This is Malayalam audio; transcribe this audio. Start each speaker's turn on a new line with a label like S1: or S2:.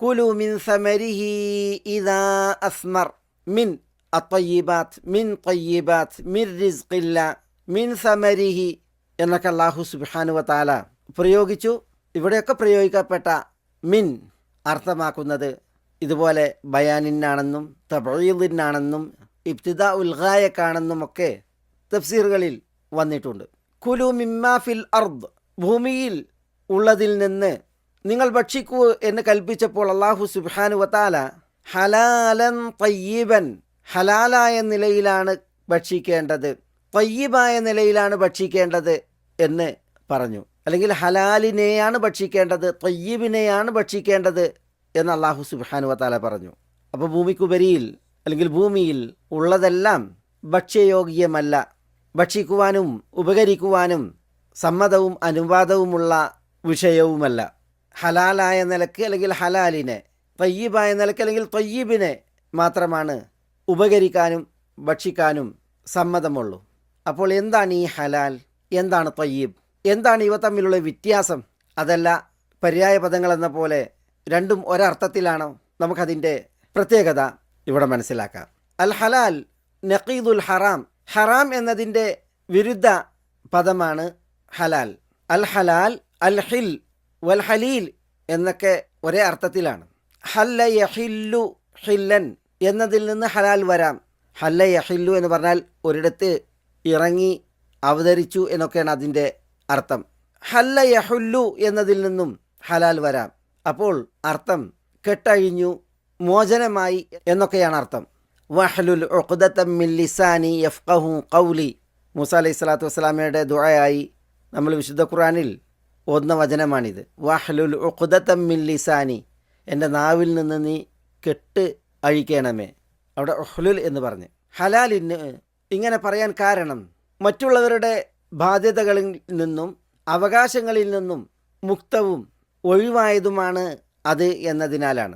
S1: കുലു മിൻ സമരിഹി ഇദാ അസ്മർ മിൻ അത്തയ്യിബാത്ത് മിൻ തയ്യിബാത്ത് മിൻ റിസ്ഖില്ല മിൻ സമരിഹി എന്നൊക്കെ അല്ലാഹു സുബ്ഹാനഹു വ തആല പ്രയോഗിച്ചു. ഇവിടെയൊക്കെ പ്രയോഗിക്കപ്പെട്ട മിൻ അർത്ഥമാക്കുന്നത് ഇതുപോലെ ബയാനിനാണെന്നും തബഈദിനാണെന്നും ഇബ്തിദാ ഉൽ ഗായക്കാണെന്നും ഒക്കെ തഫ്സീറുകളിൽ വന്നിട്ടുണ്ട്. കുലു മിമ്മാ ഫിൽ അർദ്, ഭൂമിയിൽ ഉള്ളതിൽ നിന്ന് നിങ്ങൾ ഭക്ഷിക്കൂ എന്ന് കൽപ്പിച്ചപ്പോൾ അല്ലാഹു സുബ്ഹാനഹു വ തആല ഹലാലൻ തയ്യിബൻ, ഹലാലായ നിലയിലാണ് ഭക്ഷിക്കേണ്ടത്, തയ്യിബായ നിലയിലാണ് ഭക്ഷിക്കേണ്ടത് എന്ന് പറഞ്ഞു. അല്ലെങ്കിൽ ഹലാലിനെയാണ് ഭക്ഷിക്കേണ്ടത്, തയ്യിബിനെയാണ് ഭക്ഷിക്കേണ്ടത് എന്ന് അല്ലാഹു സുബ്ഹാനഹു വ തആല പറഞ്ഞു. അപ്പോൾ ഭൂമിക്കുപരിയിൽ അല്ലെങ്കിൽ ഭൂമിയിൽ ഉള്ളതെല്ലാം ഭക്ഷ്യയോഗ്യമല്ല, ഭക്ഷിക്കുവാനും ഉപകരിക്കുവാനും സമ്മതവും അനുവാദവുമുള്ള വിഷയവുമല്ല. ഹലാലായ നിലക്ക് അല്ലെങ്കിൽ ഹലാലിനെ, തയ്യിബായ നിലക്ക് അല്ലെങ്കിൽ തയ്യിബിനെ മാത്രമാണ് ഉപകരിക്കാനും ഭക്ഷിക്കാനും സമ്മതമുള്ളൂ. അപ്പോൾ എന്താണ് ഈ ഹലാൽ, എന്താണ് തയ്യിബ്, എന്താണ് ഇവ തമ്മിലുള്ള വ്യത്യാസം? അതല്ല പര്യായ പദങ്ങളെന്ന പോലെ രണ്ടും ഒരർത്ഥത്തിലാണോ? നമുക്കതിൻ്റെ പ്രത്യേകത ഇവിടെ മനസ്സിലാക്കാം. അൽ ഹലാൽ നഖീദുൽ ഹറാം, ഹറാം എന്നതിൻ്റെ വിരുദ്ധ പദമാണ് ഹലാൽ. അൽ ഹലാൽ, അൽ ഹിൽ വൽ ഹലീൽ എന്നൊക്കെ ഒരേ അർത്ഥത്തിലാണ്. ഹല്ല യഹില്ലു ഹില്ലൻ എന്നതിൽ നിന്ന് ഹലാൽ വരാം. ഹല്ല യഹില്ലു എന്ന് പറഞ്ഞാൽ ഒരിടത്ത് ഇറങ്ങി അവതരിച്ചു എന്നൊക്കെയാണ് അതിൻ്റെ അർത്ഥം. ഹല്ല യഹുല്ലു എന്നതിൽ നിന്നും ഹലാൽ വരാം. അപ്പോൾ അർത്ഥം കെട്ടഴിഞ്ഞു, മോചനമായി എന്നൊക്കെയാണ് അർത്ഥം. വഹ്ലുൽ ഉഖ്ദതം മിൻ ലിസാനി യഫ്ഖഹു ഖൗലി, മൂസ അലൈഹി സ്വലാത്തു വസ്സലാമയുടെ ദുആയായി നമ്മൾ വിശുദ്ധ ഖുർആനിൽ ഓതുന്ന വചനമാണിത്. വഹ്ലുൽ ഉഖ്ദതം മിൻ ലിസാനി, എൻ്റെ നാവിൽ നിന്ന് നീ കെട്ട് അഴിക്കണമേ. അവിടെ ഉഹ്ലുൽ എന്ന് പറഞ്ഞ് ഹലാലിന് ഇങ്ങനെ പറയാൻ കാരണം മറ്റുള്ളവരുടെ ബാധ്യതകളിൽ നിന്നും അവകാശങ്ങളിൽ നിന്നും മുക്തവും ഒഴിവായതുമാണ് അത് എന്നതിനാലാണ്.